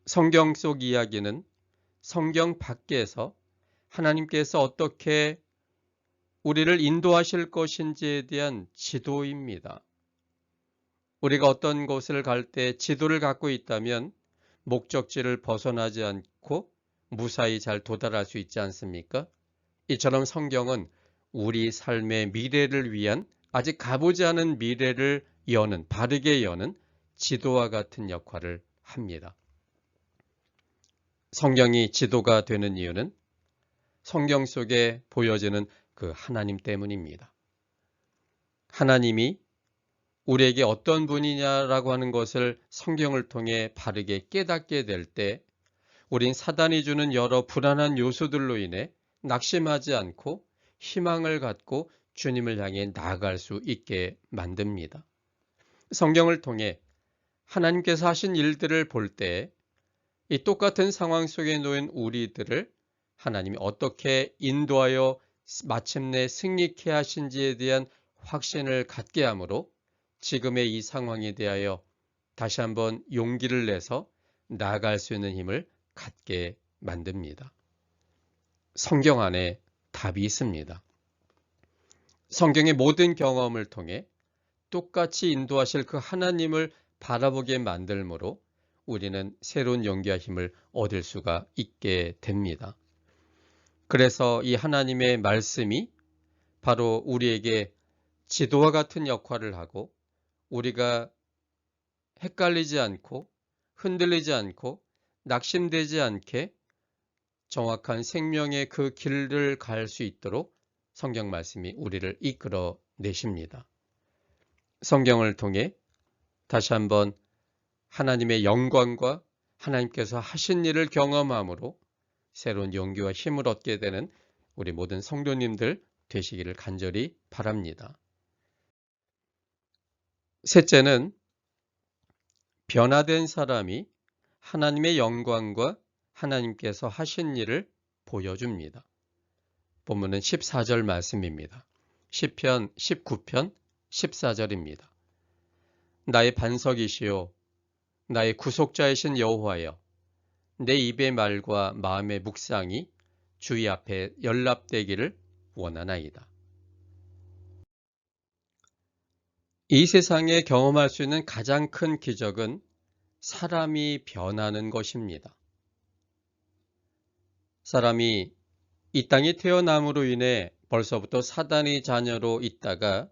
성경 속 이야기는 성경 밖에서 하나님께서 어떻게 우리를 인도하실 것인지에 대한 지도입니다. 우리가 어떤 곳을 갈 때 지도를 갖고 있다면 목적지를 벗어나지 않고 무사히 잘 도달할 수 있지 않습니까? 이처럼 성경은 우리 삶의 미래를 위한 아직 가보지 않은 미래를 여는, 바르게 여는 지도와 같은 역할을 합니다. 성경이 지도가 되는 이유는 성경 속에 보여지는 그 하나님 때문입니다. 하나님이 우리에게 어떤 분이냐라고 하는 것을 성경을 통해 바르게 깨닫게 될 때 우린 사단이 주는 여러 불안한 요소들로 인해 낙심하지 않고 희망을 갖고 주님을 향해 나아갈 수 있게 만듭니다. 성경을 통해 하나님께서 하신 일들을 볼 때 이 똑같은 상황 속에 놓인 우리들을 하나님이 어떻게 인도하여 마침내 승리케 하신지에 대한 확신을 갖게 하므로 지금의 이 상황에 대하여 다시 한번 용기를 내서 나아갈 수 있는 힘을 갖게 만듭니다. 성경 안에 답이 있습니다. 성경의 모든 경험을 통해 똑같이 인도하실 그 하나님을 바라보게 만들므로 우리는 새로운 용기와 힘을 얻을 수가 있게 됩니다. 그래서 이 하나님의 말씀이 바로 우리에게 지도와 같은 역할을 하고 우리가 헷갈리지 않고 흔들리지 않고 낙심되지 않게 정확한 생명의 그 길을 갈 수 있도록 성경 말씀이 우리를 이끌어 내십니다. 성경을 통해 다시 한번 하나님의 영광과 하나님께서 하신 일을 경험함으로 새로운 용기와 힘을 얻게 되는 우리 모든 성도님들 되시기를 간절히 바랍니다. 셋째는 변화된 사람이 하나님의 영광과 하나님께서 하신 일을 보여줍니다. 본문은 14절 말씀입니다. 시편 19편 14절입니다. 나의 반석이시요 나의 구속자이신 여호와여 내 입의 말과 마음의 묵상이 주의 앞에 연락되기를 원하나이다. 이 세상에 경험할 수 있는 가장 큰 기적은 사람이 변하는 것입니다. 사람이 이 땅에 태어남으로 인해 벌써부터 사단의 자녀로 있다가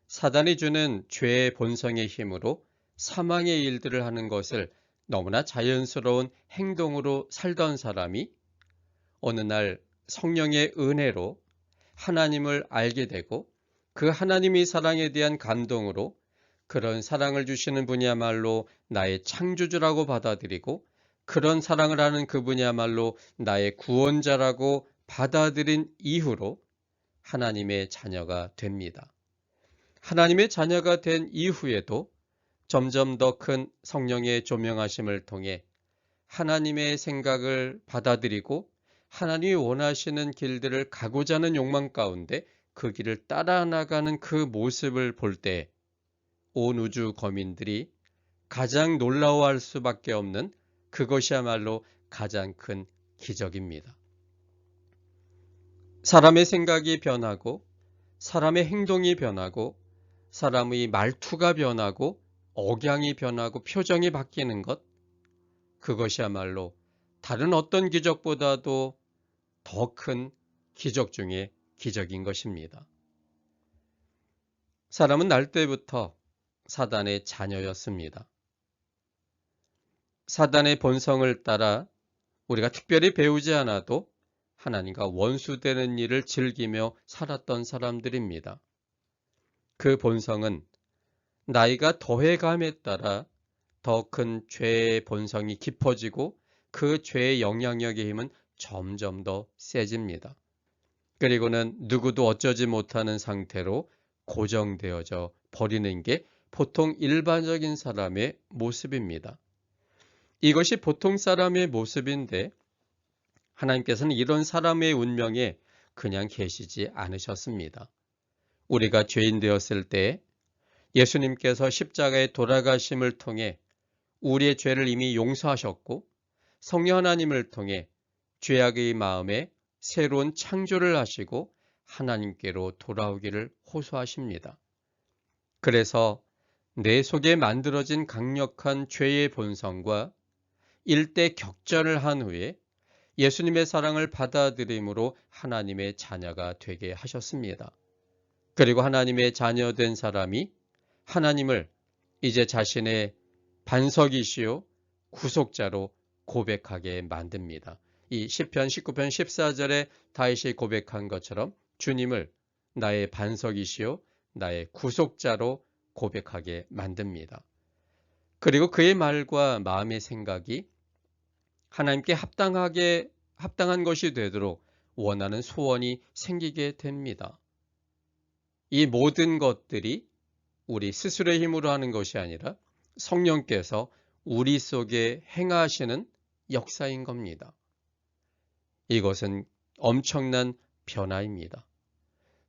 사단이 주는 죄의 본성의 힘으로 사망의 일들을 하는 것을 너무나 자연스러운 행동으로 살던 사람이 어느 날 성령의 은혜로 하나님을 알게 되고 그 하나님의 사랑에 대한 감동으로 그런 사랑을 주시는 분이야말로 나의 창조주라고 받아들이고 그런 사랑을 하는 그분이야말로 나의 구원자라고 받아들인 이후로 하나님의 자녀가 됩니다. 하나님의 자녀가 된 이후에도 점점 더 큰 성령의 조명하심을 통해 하나님의 생각을 받아들이고 하나님이 원하시는 길들을 가고자 하는 욕망 가운데 그 길을 따라 나가는 그 모습을 볼 때 온 우주 거민들이 가장 놀라워할 수밖에 없는 그것이야말로 가장 큰 기적입니다. 사람의 생각이 변하고 사람의 행동이 변하고 사람의 말투가 변하고 억양이 변하고 표정이 바뀌는 것, 그것이야말로 다른 어떤 기적보다도 더 큰 기적 중에 기적인 것입니다. 사람은 날 때부터 사단의 자녀였습니다. 사단의 본성을 따라 우리가 특별히 배우지 않아도 하나님과 원수되는 일을 즐기며 살았던 사람들입니다. 그 본성은 나이가 더해감에 따라 더 큰 죄의 본성이 깊어지고 그 죄의 영향력의 힘은 점점 더 세집니다. 그리고는 누구도 어쩌지 못하는 상태로 고정되어져 버리는 게 보통 일반적인 사람의 모습입니다. 이것이 보통 사람의 모습인데 하나님께서는 이런 사람의 운명에 그냥 계시지 않으셨습니다. 우리가 죄인 되었을 때 예수님께서 십자가에 돌아가심을 통해 우리의 죄를 이미 용서하셨고 성령 하나님을 통해 죄악의 마음에 새로운 창조를 하시고 하나님께로 돌아오기를 호소하십니다. 그래서 내 속에 만들어진 강력한 죄의 본성과 일대 격전을 한 후에 예수님의 사랑을 받아들임으로 하나님의 자녀가 되게 하셨습니다. 그리고 하나님의 자녀된 사람이 하나님을 이제 자신의 반석이시요 구속자로 고백하게 만듭니다. 이 시편 19편 14절에 다윗이 고백한 것처럼 주님을 나의 반석이시요 나의 구속자로 고백하게 만듭니다. 그리고 그의 말과 마음의 생각이 하나님께 합당한 것이 되도록 원하는 소원이 생기게 됩니다. 이 모든 것들이 우리 스스로의 힘으로 하는 것이 아니라 성령께서 우리 속에 행하시는 역사인 겁니다. 이것은 엄청난 변화입니다.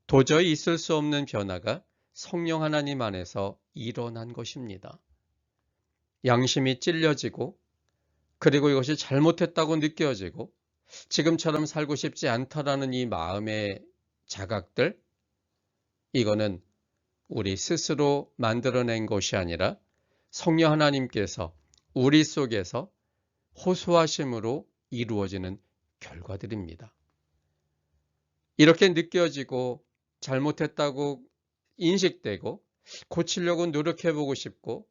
도저히 있을 수 없는 변화가 성령 하나님 안에서 일어난 것입니다. 양심이 찔려지고 그리고 이것이 잘못했다고 느껴지고 지금처럼 살고 싶지 않다라는 이 마음의 자각들, 이거는 우리 스스로 만들어낸 것이 아니라 성령 하나님께서 우리 속에서 호소하심으로 이루어지는 결과들입니다. 이렇게 느껴지고 잘못했다고 인식되고 고치려고 노력해보고 싶고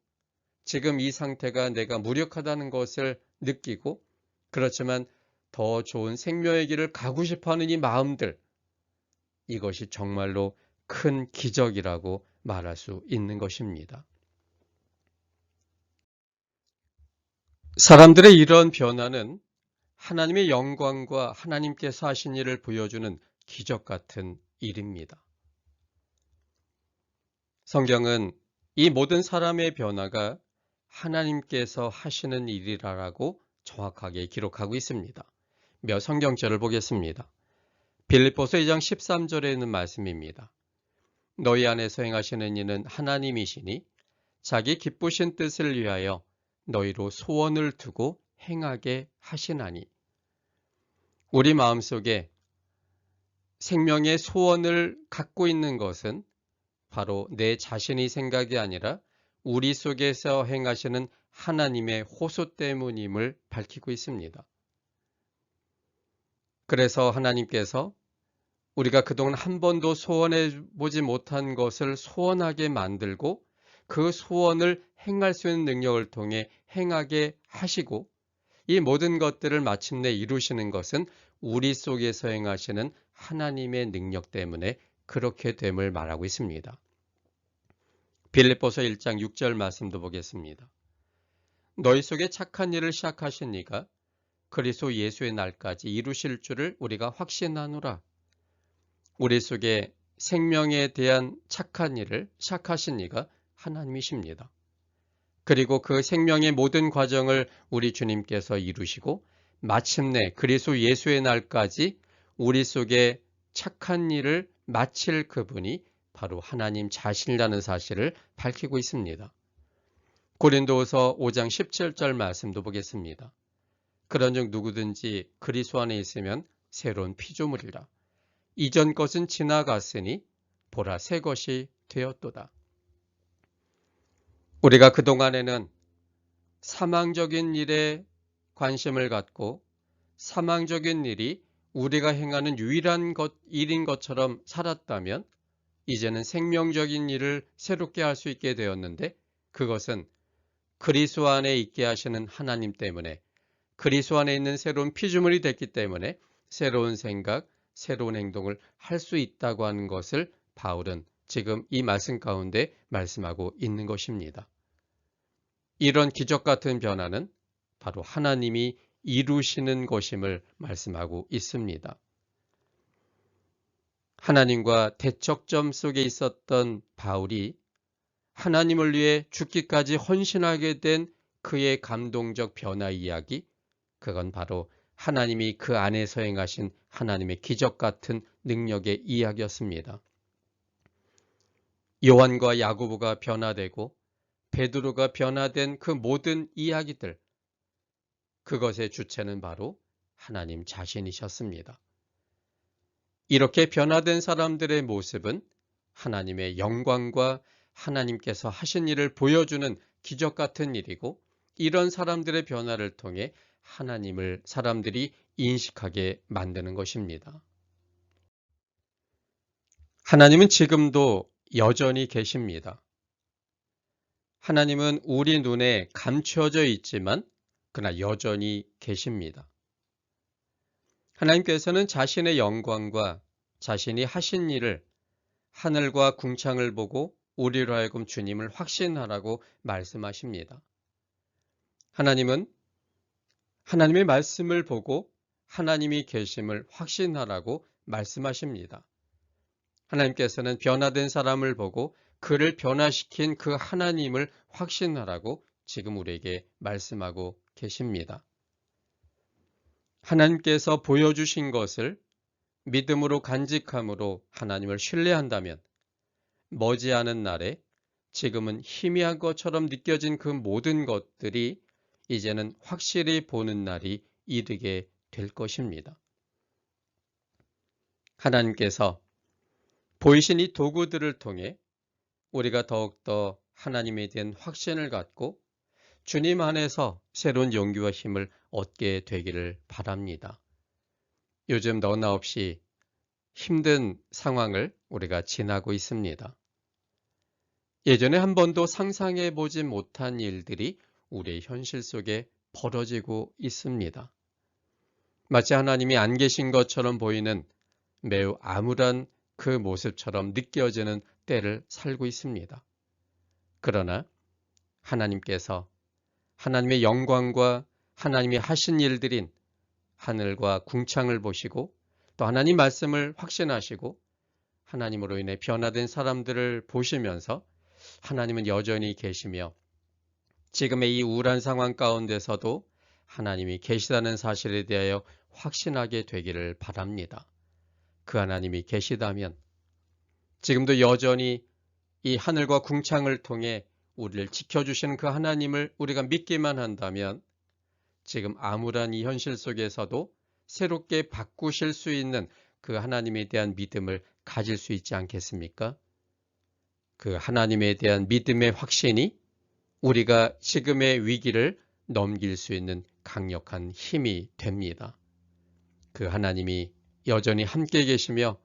지금 이 상태가 내가 무력하다는 것을 느끼고 그렇지만 더 좋은 생명의 길을 가고 싶어하는 이 마음들, 이것이 정말로 큰 기적이라고 말할 수 있는 것입니다. 사람들의 이런 변화는 하나님의 영광과 하나님께서 하신 일을 보여주는 기적 같은 일입니다. 성경은 이 모든 사람의 변화가 하나님께서 하시는 일이라고 정확하게 기록하고 있습니다. 몇 성경절을 보겠습니다. 빌립보서 2장 13절에 있는 말씀입니다. 너희 안에서 행하시는 이는 하나님이시니 자기 기쁘신 뜻을 위하여 너희로 소원을 두고 행하게 하시나니. 우리 마음속에 생명의 소원을 갖고 있는 것은 바로 내 자신의 생각이 아니라 우리 속에서 행하시는 하나님의 호소 때문임을 밝히고 있습니다. 그래서 하나님께서 우리가 그동안 한 번도 소원해 보지 못한 것을 소원하게 만들고 그 소원을 행할 수 있는 능력을 통해 행하게 하시고 이 모든 것들을 마침내 이루시는 것은 우리 속에서 행하시는 하나님의 능력 때문에 그렇게 됨을 말하고 있습니다. 빌립보서 1장 6절 말씀도 보겠습니다. 너희 속에 착한 일을 시작하신 이가 그리스도 예수의 날까지 이루실 줄을 우리가 확신하노라. 우리 속에 생명에 대한 착한 일을 시작하신 이가 하나님이십니다. 그리고 그 생명의 모든 과정을 우리 주님께서 이루시고 마침내 그리스도 예수의 날까지 우리 속에 착한 일을 마칠 그분이 바로 하나님 자신이라는 사실을 밝히고 있습니다. 고린도후서 5장 17절 말씀도 보겠습니다. 그런즉 누구든지 그리스도 안에 있으면 새로운 피조물이라. 이전 것은 지나갔으니 보라 새 것이 되었도다. 우리가 그동안에는 사망적인 일에 관심을 갖고 사망적인 일이 우리가 행하는 유일한 일인 것처럼 살았다면 이제는 생명적인 일을 새롭게 할 수 있게 되었는데 그것은 그리스도 안에 있게 하시는 하나님 때문에 그리스도 안에 있는 새로운 피조물이 됐기 때문에 새로운 생각, 새로운 행동을 할 수 있다고 하는 것을 바울은 지금 이 말씀 가운데 말씀하고 있는 것입니다. 이런 기적 같은 변화는 바로 하나님이 이루시는 것임을 말씀하고 있습니다. 하나님과 대척점 속에 있었던 바울이 하나님을 위해 죽기까지 헌신하게 된 그의 감동적 변화 이야기, 그건 바로 하나님이 그 안에서 행하신 하나님의 기적 같은 능력의 이야기였습니다. 요한과 야고보가 변화되고 베드로가 변화된 그 모든 이야기들, 그것의 주체는 바로 하나님 자신이셨습니다. 이렇게 변화된 사람들의 모습은 하나님의 영광과 하나님께서 하신 일을 보여주는 기적 같은 일이고 이런 사람들의 변화를 통해 하나님을 사람들이 인식하게 만드는 것입니다. 하나님은 지금도 여전히 계십니다. 하나님은 우리 눈에 감춰져 있지만 그러나 여전히 계십니다. 하나님께서는 자신의 영광과 자신이 하신 일을 하늘과 궁창을 보고 우리로 하여금 주님을 확신하라고 말씀하십니다. 하나님은 하나님의 말씀을 보고 하나님이 계심을 확신하라고 말씀하십니다. 하나님께서는 변화된 사람을 보고 그를 변화시킨 그 하나님을 확신하라고 지금 우리에게 말씀하고 계십니다. 하나님께서 보여주신 것을 믿음으로 간직함으로 하나님을 신뢰한다면 머지않은 날에 지금은 희미한 것처럼 느껴진 그 모든 것들이 이제는 확실히 보는 날이 이르게 될 것입니다. 하나님께서 보이신 이 도구들을 통해 우리가 더욱더 하나님에 대한 확신을 갖고 주님 안에서 새로운 용기와 힘을 얻게 되기를 바랍니다. 요즘 너나 없이 힘든 상황을 우리가 지나고 있습니다. 예전에 한 번도 상상해 보지 못한 일들이 우리의 현실 속에 벌어지고 있습니다. 마치 하나님이 안 계신 것처럼 보이는 매우 암울한 그 모습처럼 느껴지는 때를 살고 있습니다. 그러나 하나님께서 하나님의 영광과 하나님이 하신 일들인 하늘과 궁창을 보시고 또 하나님 말씀을 확신하시고 하나님으로 인해 변화된 사람들을 보시면서 하나님은 여전히 계시며 지금의 이 우울한 상황 가운데서도 하나님이 계시다는 사실에 대하여 확신하게 되기를 바랍니다. 그 하나님이 계시다면 지금도 여전히 이 하늘과 궁창을 통해 우리를 지켜주시는 그 하나님을 우리가 믿기만 한다면 지금 암울한 이 현실 속에서도 새롭게 바꾸실 수 있는 그 하나님에 대한 믿음을 가질 수 있지 않겠습니까? 그 하나님에 대한 믿음의 확신이 우리가 지금의 위기를 넘길 수 있는 강력한 힘이 됩니다. 그 하나님이 여전히 함께 계시며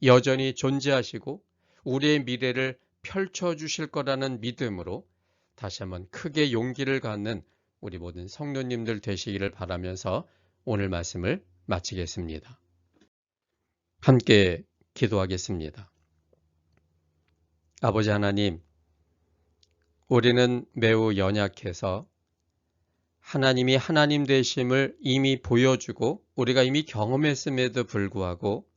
여전히 존재하시고 우리의 미래를 펼쳐주실 거라는 믿음으로 다시 한번 크게 용기를 갖는 우리 모든 성도님들 되시기를 바라면서 오늘 말씀을 마치겠습니다. 함께 기도하겠습니다. 아버지 하나님, 우리는 매우 연약해서 하나님이 하나님 되심을 이미 보여주고 우리가 이미 경험했음에도 불구하고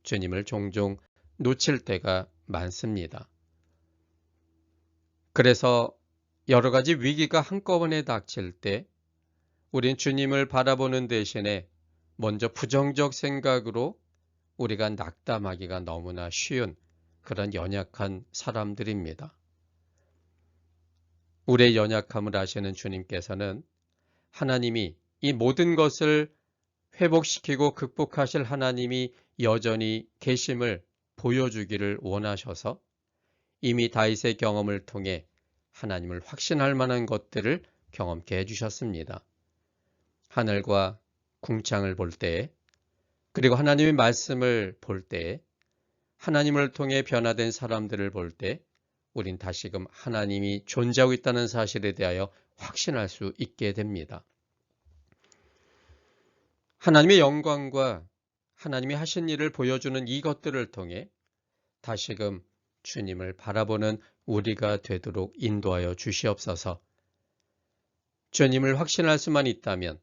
주님을 종종 놓칠 때가 많습니다. 그래서 여러 가지 위기가 한꺼번에 닥칠 때 우린 주님을 바라보는 대신에 먼저 부정적 생각으로 우리가 낙담하기가 너무나 쉬운 그런 연약한 사람들입니다. 우리의 연약함을 아시는 주님께서는 하나님이 이 모든 것을 회복시키고 극복하실 하나님이 여전히 계심을 보여주기를 원하셔서 이미 다윗의 경험을 통해 하나님을 확신할 만한 것들을 경험케 해주셨습니다. 하늘과 궁창을 볼 때, 그리고 하나님의 말씀을 볼 때, 하나님을 통해 변화된 사람들을 볼 때 우린 다시금 하나님이 존재하고 있다는 사실에 대하여 확신할 수 있게 됩니다. 하나님의 영광과 하나님이 하신 일을 보여주는 이것들을 통해 다시금 주님을 바라보는 우리가 되도록 인도하여 주시옵소서. 주님을 확신할 수만 있다면,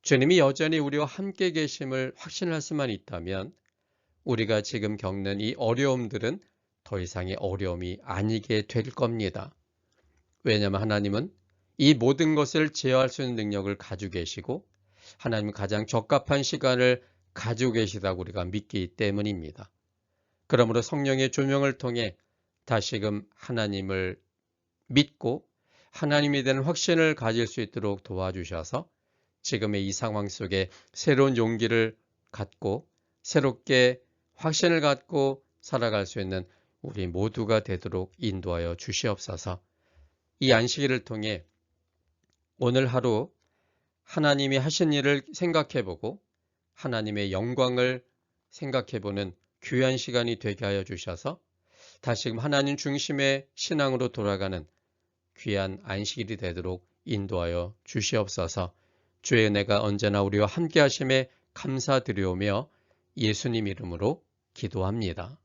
주님이 여전히 우리와 함께 계심을 확신할 수만 있다면 우리가 지금 겪는 이 어려움들은 더 이상의 어려움이 아니게 될 겁니다. 왜냐하면 하나님은 이 모든 것을 제어할 수 있는 능력을 가지고 계시고 하나님은 가장 적합한 시간을 가지고 계시다고 우리가 믿기 때문입니다. 그러므로 성령의 조명을 통해 다시금 하나님을 믿고 하나님에 대한 확신을 가질 수 있도록 도와주셔서 지금의 이 상황 속에 새로운 용기를 갖고 새롭게 확신을 갖고 살아갈 수 있는 우리 모두가 되도록 인도하여 주시옵소서. 이 안식일을 통해 오늘 하루 하나님이 하신 일을 생각해보고 하나님의 영광을 생각해보는 귀한 시간이 되게 하여 주셔서 다시금 하나님 중심의 신앙으로 돌아가는 귀한 안식일이 되도록 인도하여 주시옵소서. 주의 은혜가 언제나 우리와 함께 하심에 감사드리오며 예수님 이름으로 기도합니다.